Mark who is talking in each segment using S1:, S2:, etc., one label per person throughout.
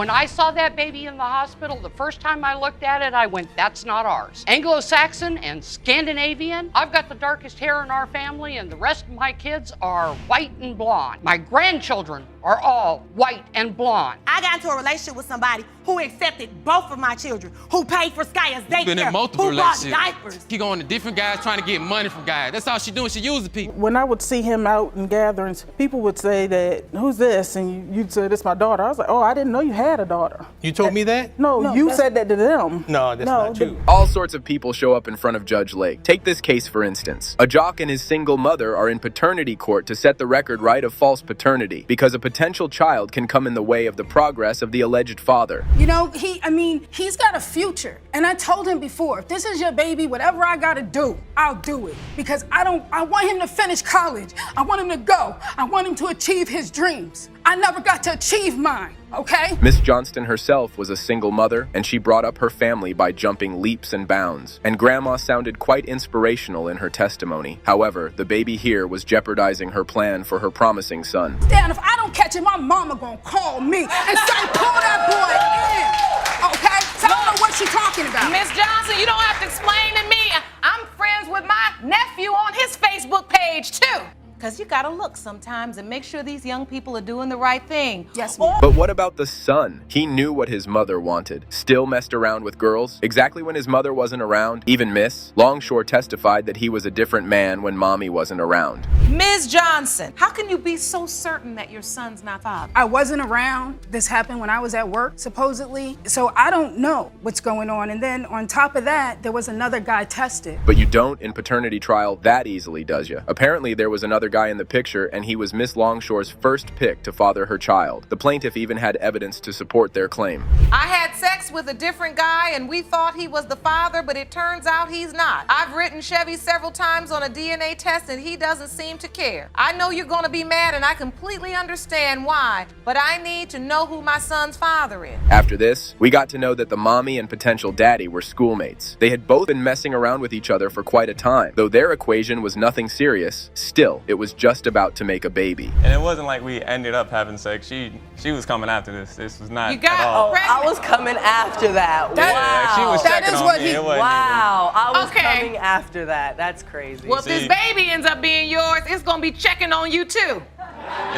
S1: When I saw that baby in the hospital, the first time I looked at it, I went, that's not ours. Anglo-Saxon and Scandinavian. I've got the darkest hair in our family, and the rest of my kids are white and blonde. My grandchildren are all white and blonde.
S2: I got into a relationship with somebody who accepted both of my children, who paid for Sky's daycare,
S3: been in multiple
S2: who bought
S3: relationships.
S2: diapers.
S3: She going to different guys trying to get money from guys. That's all she doing. She using people.
S4: When I would see him out in gatherings, people would say that, who's this? And you'd say, this is my daughter. I was like, oh, I didn't know you had a daughter.
S5: You told me that?
S4: No, you said that to them.
S5: No, that's not true.
S6: All sorts of people show up in front of Judge Lake. Take this case for instance. A jock and his single mother are in paternity court to set the record right of false paternity because a potential child can come in the way of the progress of the alleged father.
S7: You know, he's got a future. And I told him before, if this is your baby, whatever I gotta do, I'll do it. Because I want him to finish college. I want him to go. I want him to achieve his dreams. I never got to achieve mine, okay?
S6: Miss Johnston herself was a single mother, and she brought up her family by jumping leaps and bounds. And Grandma sounded quite inspirational in her testimony. However, the baby here was jeopardizing her plan for her promising son.
S7: Dan, if I don't catch him, my mama gonna call me and say, pull that boy in, okay? Tell her what she's talking about.
S8: Miss Johnson, you don't have to explain to me. I'm friends with my nephew on his Facebook page, too. Because you gotta look sometimes and make sure these young people are doing the right thing.
S7: Yes, ma'am.
S6: But what about the son? He knew what his mother wanted. Still messed around with girls? Exactly when his mother wasn't around? Even Miss Longshore testified that he was a different man when mommy wasn't around.
S8: Ms. Johnson, how can you be so certain that your son's not father?
S7: I wasn't around. This happened when I was at work, supposedly. So I don't know what's going on. And then on top of that, there was another guy tested.
S6: But you don't in paternity trial that easily, does you? Apparently there was another guy in the picture, and he was Miss Longshore's first pick to father her child. The plaintiff even had evidence to support their claim.
S8: I had sex with a different guy and we thought he was the father, but it turns out he's not. I've written Chevy several times on a DNA test and he doesn't seem to care. I know you're gonna be mad and I completely understand why, but I need to know who my son's father is.
S6: After this, we got to know that the mommy and potential daddy were schoolmates. They had both been messing around with each other for quite a time. Though their equation was nothing serious, still, it was just about to make a baby.
S9: And it wasn't like we ended up having sex. She was coming after this. This was not
S8: You got
S9: at all.
S10: I was coming after that.
S9: Yeah, she was checking on me. It wasn't
S10: Wow, I was
S8: Okay.
S10: coming after that. That's crazy.
S8: Well, if this baby ends up being yours, it's gonna be checking on you too.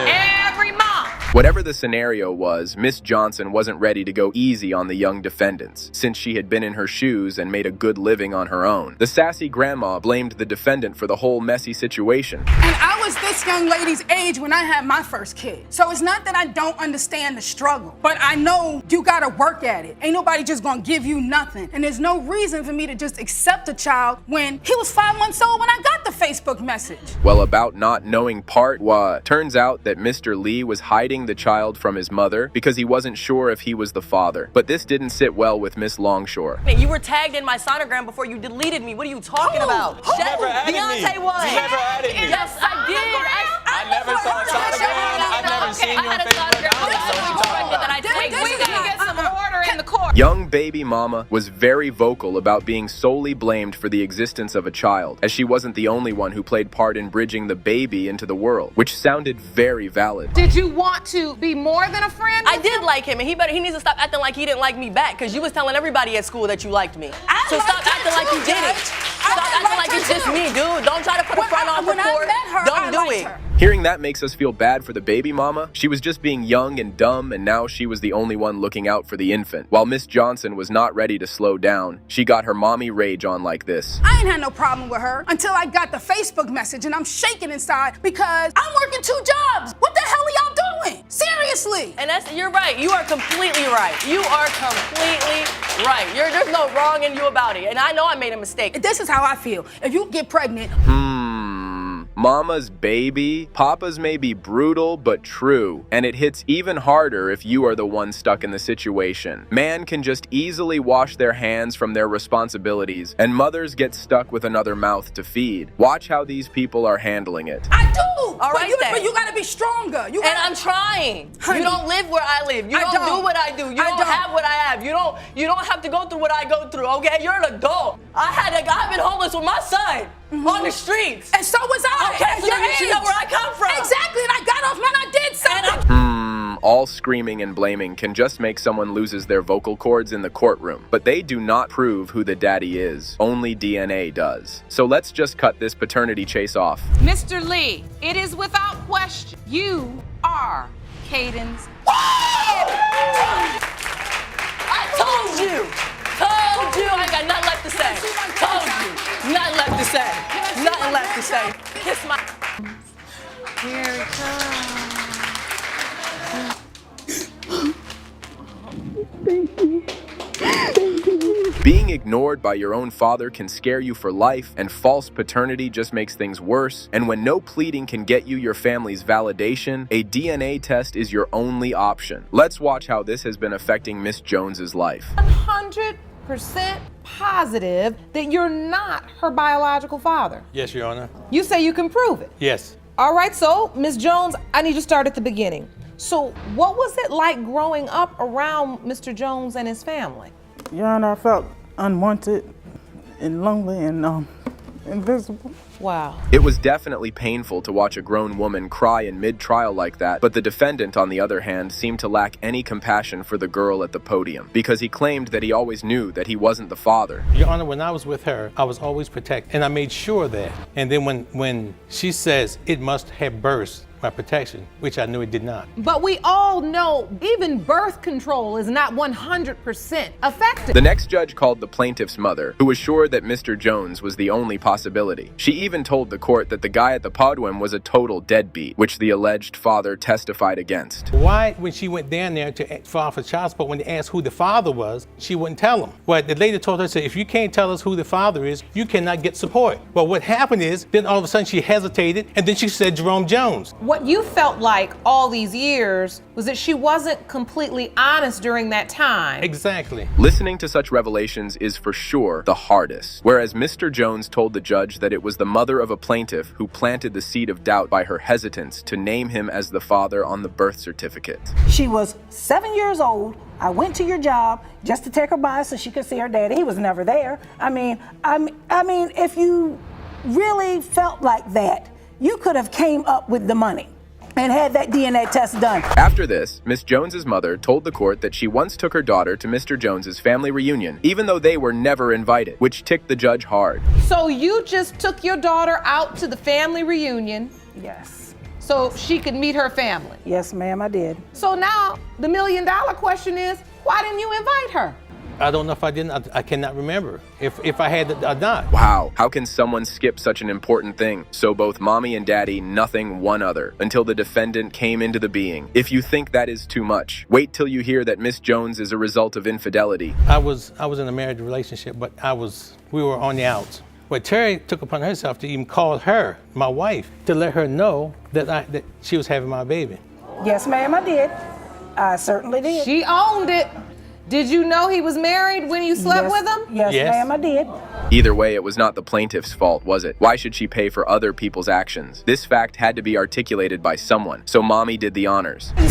S8: Every month.
S6: Whatever the scenario was, Miss Johnson wasn't ready to go easy on the young defendants, since she had been in her shoes and made a good living on her own. The sassy grandma blamed the defendant for the whole messy situation.
S7: And I was this young lady's age when I had my first kid. So it's not that I don't understand the struggle, but I know you gotta work at it. Ain't nobody just gonna give you nothing. And there's no reason for me to just accept a child when he was 5 months old when I got the Facebook message.
S6: Well, about not knowing part what, turns out that Mr. Lee was hiding the child from his mother because he wasn't sure if he was the father. But this didn't sit well with Miss Longshore.
S10: You were tagged in my sonogram before you deleted me. What are you talking about?
S9: You never added me.
S10: Beyonce was.
S9: You never added me.
S10: Yes, I did.
S9: I never saw a sonogram. I've never seen you on Facebook. I don't know what you're talking about.
S8: We gotta get some order in the court.
S6: Young baby mama was very vocal about being solely blamed for the existence of a child, as she wasn't the only one who played part in bridging the baby into the world, which sounded very valid.
S8: Did you want to be more than a friend?
S10: I did like him, and he needs to stop acting like he didn't like me back, because you was telling everybody at school that you liked me. So stop acting like you didn't. Stop acting like it's just me, dude. Don't try to put a front on for court. Don't do it.
S6: Hearing that makes us feel bad for the baby mama. She was just being young and dumb, and now she was the only one looking out for the infant. While Miss Johnson was not ready to slow down, she got her mommy rage on like this.
S7: I ain't had no problem with her until I got the Facebook message and I'm shaking inside because I'm working 2 jobs. What the hell are y'all doing? Seriously.
S10: And you're right. You are completely right. You are completely right. There's no wrong in you about it. And I know I made a mistake.
S7: This is how I feel. If you get pregnant,
S6: Mama's baby. Papa's may be brutal, but true. And it hits even harder if you are the one stuck in the situation. Man can just easily wash their hands from their responsibilities, and mothers get stuck with another mouth to feed. Watch how these people are handling it.
S7: I do.
S10: All right,
S7: but you gotta be stronger. And
S10: I'm trying.
S7: Honey,
S10: you don't live where I live. You don't do what I do. You don't have what I have. You don't have to go through what I go through, okay? You're an adult. I've been homeless with my son on the streets.
S7: And so was I.
S10: Okay, so then you should know where I come from.
S7: Exactly, and I got off when I did something.
S6: all screaming and blaming can just make someone loses their vocal cords in the courtroom. But they do not prove who the daddy is. Only DNA does. So let's just cut this paternity chase off.
S8: Mr. Lee, it is without question you are Caden's.
S10: I told you! Told you! I got nothing left to say. Told you! Nothing left to say. Nothing left to say. Kiss my...
S8: Here it comes.
S6: Being ignored by your own father can scare you for life, and false paternity just makes things worse. And when no pleading can get you your family's validation, a DNA test is your only option. Let's watch how this has been affecting Miss Jones's life.
S8: 100% positive that you're not her biological father.
S3: Yes, Your Honor.
S8: You say you can prove it.
S3: Yes.
S8: All right, so Miss Jones, I need you to start at the beginning. So what was it like growing up around Mr. Jones and his family?
S4: Your Honor, I felt unwanted and lonely and invisible.
S8: Wow.
S6: It was definitely painful to watch a grown woman cry in mid-trial like that, but the defendant, on the other hand, seemed to lack any compassion for the girl at the podium, because he claimed that he always knew that he wasn't the father.
S5: Your Honor, when I was with her, I was always protected, and I made sure that. And then when she says it must have burst my protection, which I knew it did not.
S8: But we all know even birth control is not 100% effective.
S6: The next judge called the plaintiff's mother, who was sure that Mr. Jones was the only possibility. She even told the court that the guy at the podium was a total deadbeat, which the alleged father testified against.
S5: Why, when she went down there to file for child support, when they asked who the father was, she wouldn't tell them? Well, the lady told her, said, if you can't tell us who the father is, you cannot get support. Well, what happened is, then all of a sudden she hesitated, and then she said Jerome Jones.
S8: What you felt like all these years was that she wasn't completely honest during that time.
S5: Exactly.
S6: Listening to such revelations is for sure the hardest, whereas Mr. Jones told the judge that it was the mother of a plaintiff who planted the seed of doubt by her hesitance to name him as the father on the birth certificate.
S2: She was 7 years old. I went to your job just to take her by so she could see her daddy. He was never there. I mean, if you really felt like that, you could have came up with the money and had that DNA test done.
S6: After this, Miss Jones's mother told the court that she once took her daughter to Mr. Jones's family reunion, even though they were never invited, which ticked the judge hard.
S8: So you just took your daughter out to the family reunion?
S2: Yes.
S8: So she could meet her family?
S2: Yes, ma'am, I did.
S8: So now the $1 million question is, why didn't you invite her?
S5: I don't know if I didn't, I cannot remember if I had or not.
S6: Wow, how can someone skip such an important thing? So both mommy and daddy, nothing one other, until the defendant came into the being. If you think that is too much, wait till you hear that Miss Jones is a result of infidelity.
S5: I was in a marriage relationship, but we were on the outs. But Terry took upon herself to even call her, my wife, to let her know that she was having my baby.
S2: Yes, ma'am, I did. I certainly did.
S8: She owned it. Did you know he was married when you slept with him?
S2: Yes, ma'am, I did.
S6: Either way, it was not the plaintiff's fault, was it? Why should she pay for other people's actions? This fact had to be articulated by someone, so mommy did the honors.
S2: Let me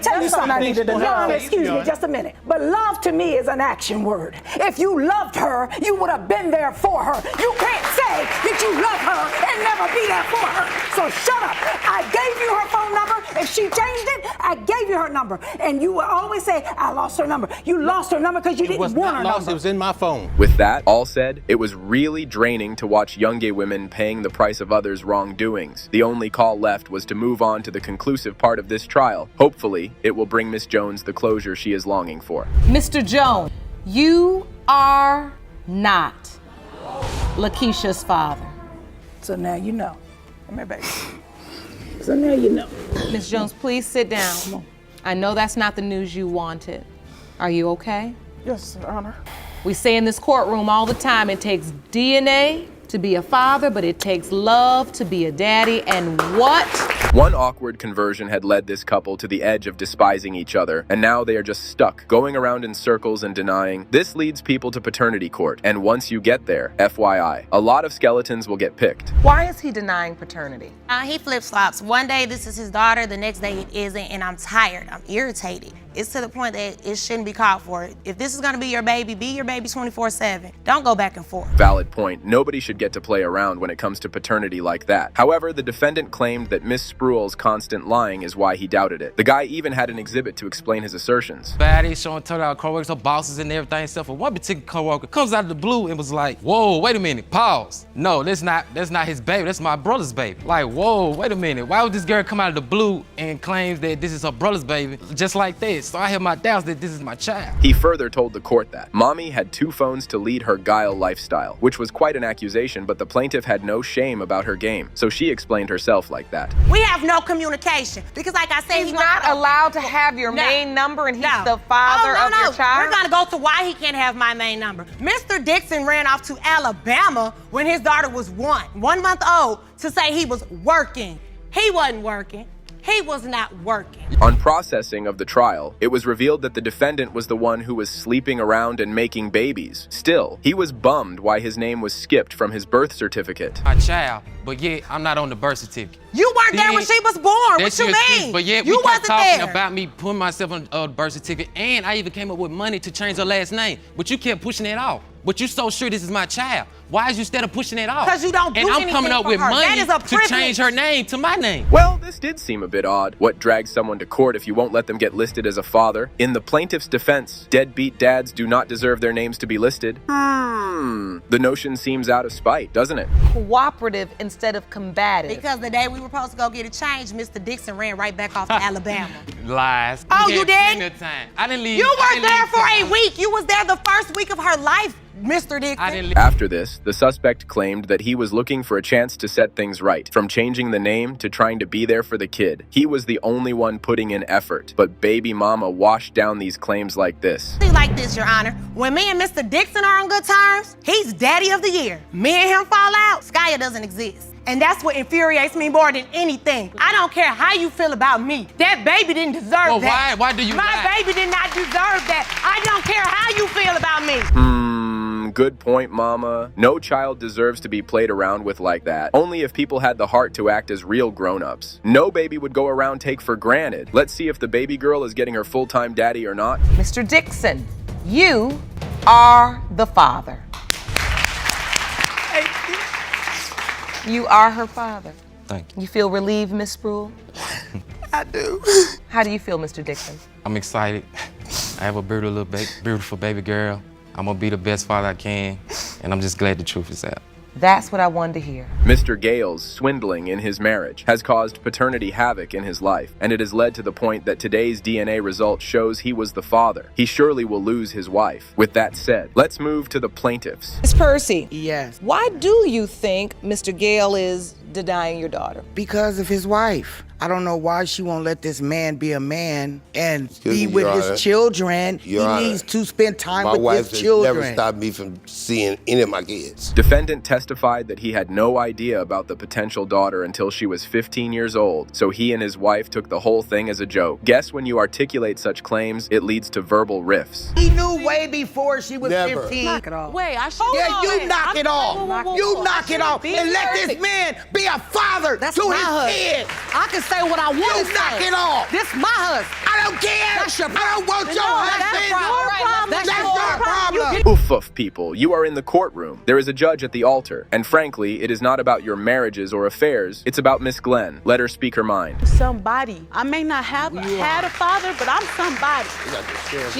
S2: tell you something I needed to know. Your Honor, excuse me just a minute. But love to me is an action word. If you loved her, you would have been there for her. You can't say that you love her and never be there for her. So shut up. I gave you her phone number. If she changed it, I gave you her number. And you will always say, I lost her number. You lost her number because you didn't want her number.
S5: It was in my phone.
S6: With that all said, it was really draining to watch young gay women paying the price of others' wrongdoings. The only call left was to move on to the conclusive part of this trial. Hopefully, it will bring Miss Jones the closure she is longing for.
S8: Mr. Jones, you are not Lakeisha's father.
S2: So now you know. Come here, baby. So now you know.
S8: Miss Jones, please sit down. I know that's not the news you wanted. Are you okay?
S4: Yes, Your Honor.
S8: We say in this courtroom all the time, it takes DNA to be a father, but it takes love to be a daddy, and what?
S6: One awkward conversion had led this couple to the edge of despising each other, and now they are just stuck, going around in circles and denying. This leads people to paternity court, and once you get there, FYI, a lot of skeletons will get picked.
S8: Why is he denying paternity?
S11: He flip-flops. One day this is his daughter, the next day it isn't, and I'm tired. I'm irritated. it's to the point that it shouldn't be called for. If this is gonna be your baby 24/7. Don't go back and forth.
S6: Valid point. Nobody should get to play around when it comes to paternity like that. However, the defendant claimed that Miss Spruill's constant lying is why he doubted it. The guy even had an exhibit to explain his assertions.
S3: Baddies showing told our coworkers, her bosses and everything, except for one particular coworker comes out of the blue and was like, whoa, wait a minute, pause. No, that's not his baby, that's my brother's baby. Like, whoa, wait a minute, why would this girl come out of the blue and claims that this is her brother's baby just like this? So I have my doubts that this is my child.
S6: He further told the court that Mommy had 2 phones to lead her guile lifestyle, which was quite an accusation, but the plaintiff had no shame about her game, so she explained herself like that.
S11: We have no communication because, like I said,
S8: He's not allowed to have your main number, and he's the father of your child?
S11: We're gonna go to why he can't have my main number. Mr. Dixon ran off to Alabama when his daughter was 1 month old, to say he was working. He wasn't working. He was not working.
S6: On processing of the trial, it was revealed that the defendant was the one who was sleeping around and making babies. Still, he was bummed why his name was skipped from his birth certificate.
S3: My child, but yet I'm not on the birth certificate.
S11: You weren't there when she was born. What you mean?
S3: But yet
S11: you
S3: we kept talking
S11: there.
S3: about me putting myself on the birth certificate, and I even came up with money to change her last name. But you kept pushing it off. But you so sure this is my child. Why is you instead of pushing it off?
S11: Because you don't do
S3: anything. And I'm coming
S11: anything
S3: up
S11: for
S3: with
S11: her.
S3: money
S11: That is a
S3: to
S11: privilege.
S3: change her name to my name.
S6: Well, this did seem a bit odd. What drags someone to court if you won't let them get listed as a father? In the plaintiff's defense, deadbeat dads do not deserve their names to be listed. The notion seems out of spite, doesn't it?
S8: Cooperative instead of combative.
S11: Because the day we were supposed to go get it changed, Mr. Dixon ran right back off to Alabama.
S3: Lies.
S11: Oh,
S3: We
S11: you
S3: had
S11: did?
S3: plenty of time. I didn't leave.
S11: You
S3: I
S11: were
S3: didn't
S11: there
S3: leave
S11: for
S3: till-
S11: a week. You was there the first week of her life, Mr. Dixon.
S3: I didn't leave.
S6: After this, the suspect claimed that he was looking for a chance to set things right, from changing the name to trying to be there for the kid. He was the only one putting in effort, but baby mama washed down these claims like this.
S11: Like this, Your Honor. When me and Mr. Dixon are on good terms, he's daddy of the year. Me and him fall out, Skya doesn't exist. And that's what infuriates me more than anything. I don't care how you feel about me. That baby didn't deserve
S3: Well,
S11: that.
S3: why do you
S11: My
S3: lie?
S11: baby did not deserve that. I don't care how you feel about me.
S6: Good point, mama. No child deserves to be played around with like that. Only if people had the heart to act as real grown-ups. No baby would go around take for granted. Let's see if the baby girl is getting her full-time daddy or not.
S8: Mr. Dixon, you are the father. You are her father.
S3: Thank you.
S8: You feel relieved, Miss Spruill?
S3: I do.
S8: How do you feel, Mr. Dixon?
S3: I'm excited. I have a beautiful baby girl. I'm gonna be the best father I can, and I'm just glad the truth is out.
S8: That's what I wanted to hear.
S6: Mr. Gale's swindling in his marriage has caused paternity havoc in his life, and it has led to the point that today's DNA result shows he was the father. He surely will lose his wife. With that said, let's move to the plaintiffs.
S12: Miss Percy.
S13: Yes.
S12: Why do you think Mr. Gale is denying your daughter?
S13: Because of his wife. I don't know why she won't let this man be a man and be
S14: me,
S13: with
S14: Your
S13: his
S14: Honor.
S13: children.
S14: Your
S13: He
S14: Honor.
S13: needs to spend time
S14: My
S13: with
S14: wife
S13: his
S14: has
S13: children.
S14: never stopped me from seeing any of my kids.
S6: Defendant testified that he had no idea about the potential daughter until she was 15 years old, so he and his wife took the whole thing as a joke. Guess when you articulate such claims, it leads to verbal riffs.
S13: He knew way before she was
S14: Never.
S13: 15.
S2: Knock it off.
S10: Wait, I should.
S13: Yeah, you knock it off. You knock it off and let this man be a father to his kids.
S2: I can say what I want to
S13: You knock it off.
S2: This my husband.
S13: I don't care.
S2: That's your
S13: I don't want your husband.
S2: That's
S13: That's
S2: your
S13: your problem.
S6: Oof, people, you are in the courtroom. There is a judge at the altar, and frankly, it is not about your marriages or affairs, it's about Miss Glenn. Let her speak her mind.
S4: Somebody. I may not have had a father, but I'm somebody.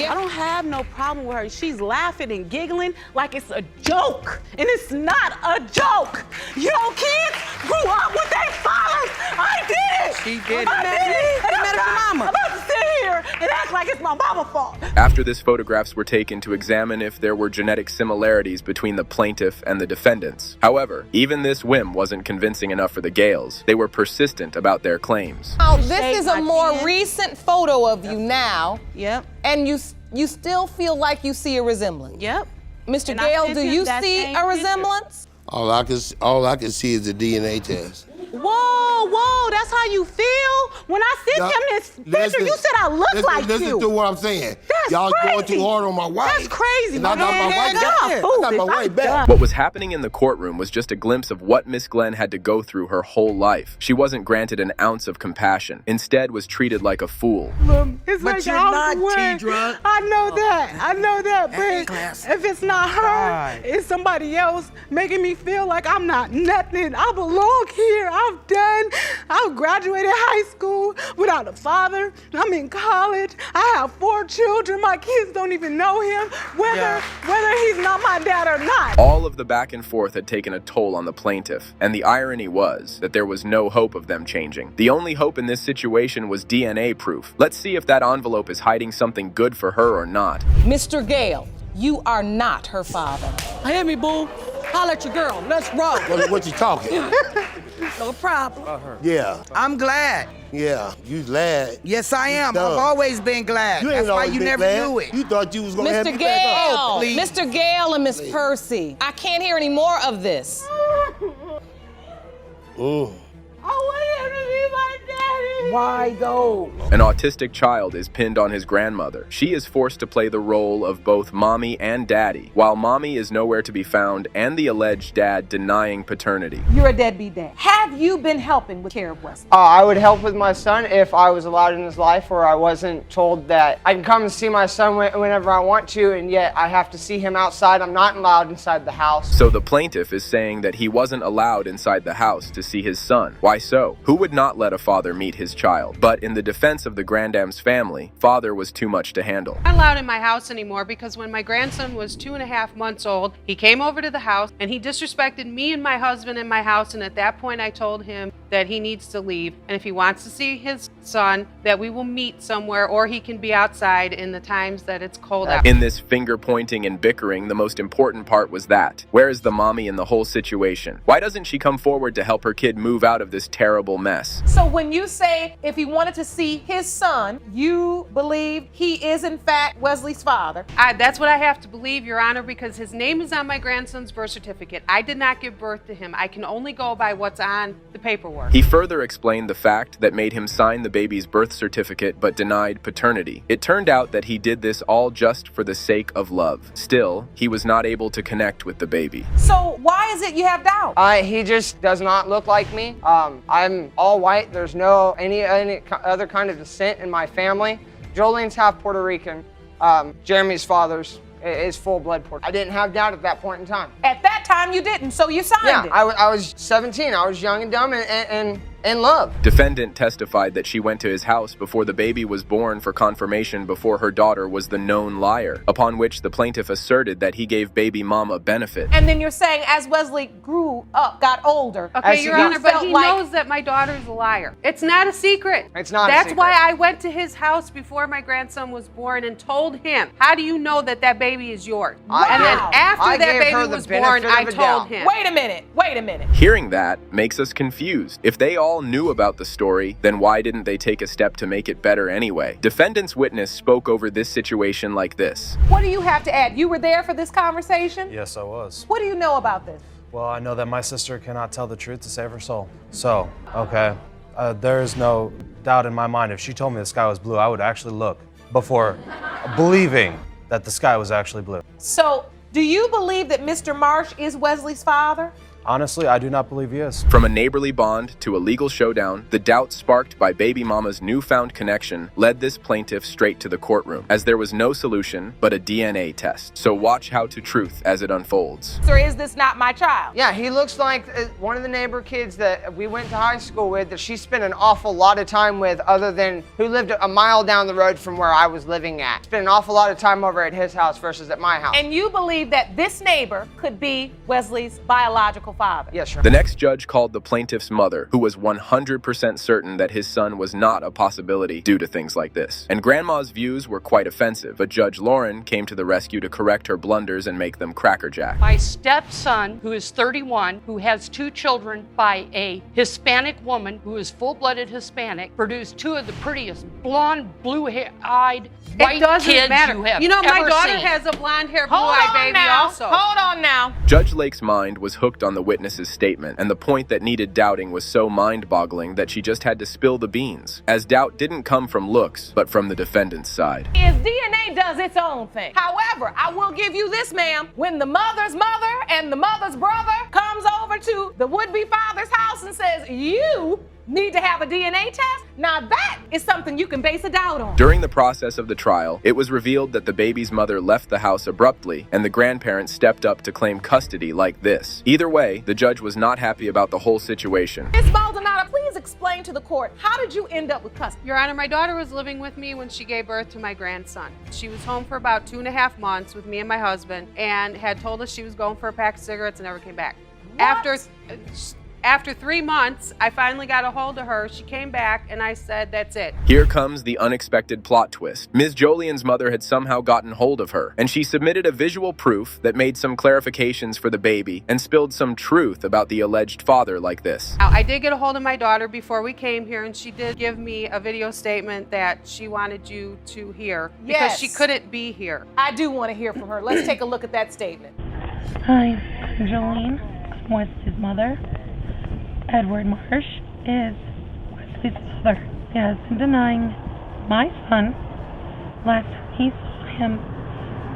S4: I don't have no problem with her. She's laughing and giggling like it's a joke, and it's not a joke. Your kids grew up with their fathers. I did it.
S13: She did
S4: I
S13: it.
S4: did it.
S13: She met her
S4: I'm
S13: mama.
S4: about to sit here and act like it's my mama's fault.
S6: After this, photographs were taken to examine if there were genetic similarities between the plaintiff and the defendants. However, even this whim wasn't convincing enough for the Gales. They were persistent about their claims.
S8: Oh, this is a more recent photo of you now.
S4: Yep.
S8: And you still feel like you see a resemblance.
S4: Yep.
S8: Mr.
S4: And I
S8: Gale,
S4: sent
S8: do
S4: him
S8: you
S4: that
S8: see
S4: same
S8: a
S4: picture.
S8: resemblance?
S14: All I can see is the DNA test.
S4: Whoa, that's how you feel? When I sent him this picture, you said I look like
S14: listen
S4: you.
S14: to what I'm saying. Y'all going too hard on my wife.
S13: That's crazy.
S14: And I got my wife back. I got my wife back.
S6: What was happening in the courtroom was just a glimpse of what Miss Glenn had to go through her whole life. She wasn't granted an ounce of compassion. Instead, was treated like a fool.
S13: It's
S15: But
S13: like
S15: you're
S13: I'm
S15: not,
S13: the
S15: Tidra.
S13: I know that, but
S15: class.
S13: if it's not her, it's somebody else making me feel like I'm not nothing. I belong here. I've graduated high school without a father. I'm in college. I have 4 children. My kids don't even know him, whether he's not my dad or not.
S6: All of the back and forth had taken a toll on the plaintiff, and the irony was that there was no hope of them changing. The only hope in this situation was DNA proof. Let's see if that envelope is hiding something good for her or not.
S12: Mr. Gale, you are not her father.
S15: Hear me, boo. Holla at your girl. Let's roll.
S14: What you talking?
S15: No problem.
S14: Yeah.
S15: I'm glad.
S14: Yeah. You glad.
S15: Yes, I am.
S14: dumb.
S15: I've always been glad.
S14: You ain't
S15: That's why
S14: always
S15: you
S14: been
S15: never
S14: glad.
S15: knew it.
S14: You thought you was gonna have
S12: Mr.
S14: me back up.
S12: Gale,
S15: Oh, please.
S12: Mr. Gale and Miss Percy, I can't hear any more of this.
S2: I want him to be my daddy. Why though?
S6: An autistic child is pinned on his grandmother. She is forced to play the role of both mommy and daddy, while mommy is nowhere to be found and the alleged dad denying paternity.
S16: You're a deadbeat dad. Have you been helping with care of Wesley?
S17: I would help with my son if I was allowed in his life, or I wasn't told that I can come and see my son whenever I want to, and yet I have to see him outside. I'm not allowed inside the house.
S6: So the plaintiff is saying that he wasn't allowed inside the house to see his son. Why so? Who would not let a father meet his child? But in the defense of the Grandam's family, father was too much to handle.
S18: Not allowed in my house anymore because when my grandson was 2.5 months old, he came over to the house and he disrespected me and my husband in my house. And at that point, I told him that he needs to leave. And if he wants to see his son, that we will meet somewhere, or he can be outside in the times that it's cold out.
S6: In this finger pointing and bickering, the most important part was that. Where is the mommy in the whole situation? Why doesn't she come forward to help her kid move out of this terrible mess?
S8: So when you say if he wanted to see his son, you believe he is in fact Wesley's father?
S18: That's what I have to believe, Your Honor, because his name is on my grandson's birth certificate. I did not give birth to him. I can only go by what's on the paperwork.
S6: He further explained the fact that made him sign the baby's birth certificate but denied paternity. It turned out that he did this all just for the sake of love. Still, he was not able to connect with the baby.
S8: So why is it you have doubt?
S17: He just does not look like me. I'm all white. There's no any other kind of descent in my family. Jolene's half Puerto Rican. Jeremy's father's is full-blood Puerto Rican. I didn't have doubt at that point in time.
S8: At that time you didn't, so you signed it.
S17: Yeah, I was 17. I was young and dumb and in love.
S6: Defendant testified that she went to his house before the baby was born for confirmation before her daughter was the known liar, upon which the plaintiff asserted that he gave baby mama benefit.
S8: And then you're saying as Wesley grew up, got older.
S18: Okay, Your Honor, but he knows that my daughter's a liar. It's not a secret.
S17: It's not
S18: That's
S17: a secret.
S18: why I went to his house before my grandson was born and told him, how do you know that that baby is yours? And then after that baby was born, I told him.
S8: Wait a minute.
S6: Hearing that makes us confused. If they all knew about the story, then why didn't they take a step to make it better anyway? Defendant's witness spoke over this situation like this.
S8: What do you have to add? You were there for this conversation?
S19: Yes, I was.
S8: What do you know about this?
S19: Well, I know that my sister cannot tell the truth to save her soul. So, okay, there is no doubt in my mind. If she told me the sky was blue, I would actually look before believing that the sky was actually blue.
S8: So, do you believe that Mr. Marsh is Wesley's father?
S19: Honestly, I do not believe he is.
S6: From a neighborly bond to a legal showdown, the doubt sparked by baby mama's newfound connection led this plaintiff straight to the courtroom, as there was no solution but a DNA test. So watch how to truth as it unfolds.
S8: Or is this not my child?
S17: Yeah, he looks like one of the neighbor kids that we went to high school with that she spent an awful lot of time with, other than who lived a mile down the road from where I was living at. Spent an awful lot of time over at his house versus at my house.
S8: And you believe that this neighbor could be Wesley's biological father?
S17: Yes, sir.
S6: The next judge called the plaintiff's mother, who was 100% certain that his son was not a possibility due to things like this. And Grandma's views were quite offensive, but Judge Lauren came to the rescue to correct her blunders and make them crackerjack.
S1: My stepson, who is 31, who has 2 children by a Hispanic woman who is full-blooded Hispanic, produced 2 of the prettiest blonde, blue-eyed, white kids you have
S18: my
S1: ever
S18: daughter
S1: seen.
S18: has a blonde hair, blue-eyed baby also.
S8: Hold on now.
S6: Judge Lake's mind was hooked on the the witness's statement, and the point that needed doubting was so mind-boggling that she just had to spill the beans, as doubt didn't come from looks, but from the defendant's side.
S11: Is DNA does its own thing. However, I will give you this, ma'am. When the mother's mother and the mother's brother comes over to the would-be father's house and says, you need to have a DNA test, now that is something you can base a doubt on.
S6: During the process of the trial, it was revealed that the baby's mother left the house abruptly, and the grandparents stepped up to claim custody like this. Either way, the judge was not happy about the whole situation.
S11: Ms. Maldonado, please explain to the court, how did you end up with custody?
S18: Your Honor, my daughter was living with me when she gave birth to my grandson. She was home for about 2.5 months with me and my husband and had told us she was going for a pack of cigarettes and never came back. After 3 months, I finally got a hold of her. She came back and I said, that's it.
S6: Here comes the unexpected plot twist. Ms. Jolien's mother had somehow gotten hold of her, and she submitted a visual proof that made some clarifications for the baby and spilled some truth about the alleged father like this.
S18: Now, I did get a hold of my daughter before we came here, and she did give me a video statement that she wanted you to hear because she couldn't be here.
S11: I do want to hear from her. Let's take a look at that statement.
S20: Hi, I'm Jolene. I'm Wesley's mother. Edward Marsh is Wesley's father. He has been denying my son. Last time he saw him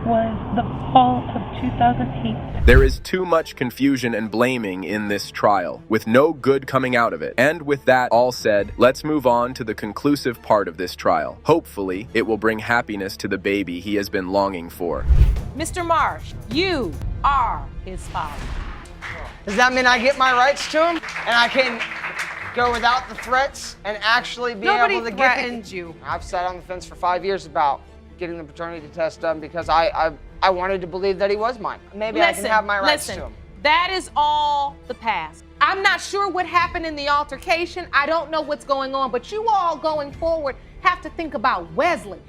S20: was the fall of 2008.
S6: There is too much confusion and blaming in this trial, with no good coming out of it. And with that all said, let's move on to the conclusive part of this trial. Hopefully, it will bring happiness to the baby he has been longing for.
S11: Mr. Marsh, you are his father.
S17: Does that mean I get my rights to him and I can go without the threats and actually be able to get
S18: threatened you.
S17: I've sat on the fence for 5 years about getting the paternity test done because I wanted to believe that he was mine. Maybe I can have my rights to him.
S11: That is all the past. I'm not sure what happened in the altercation. I don't know what's going on, but you all going forward have to think about Wesley.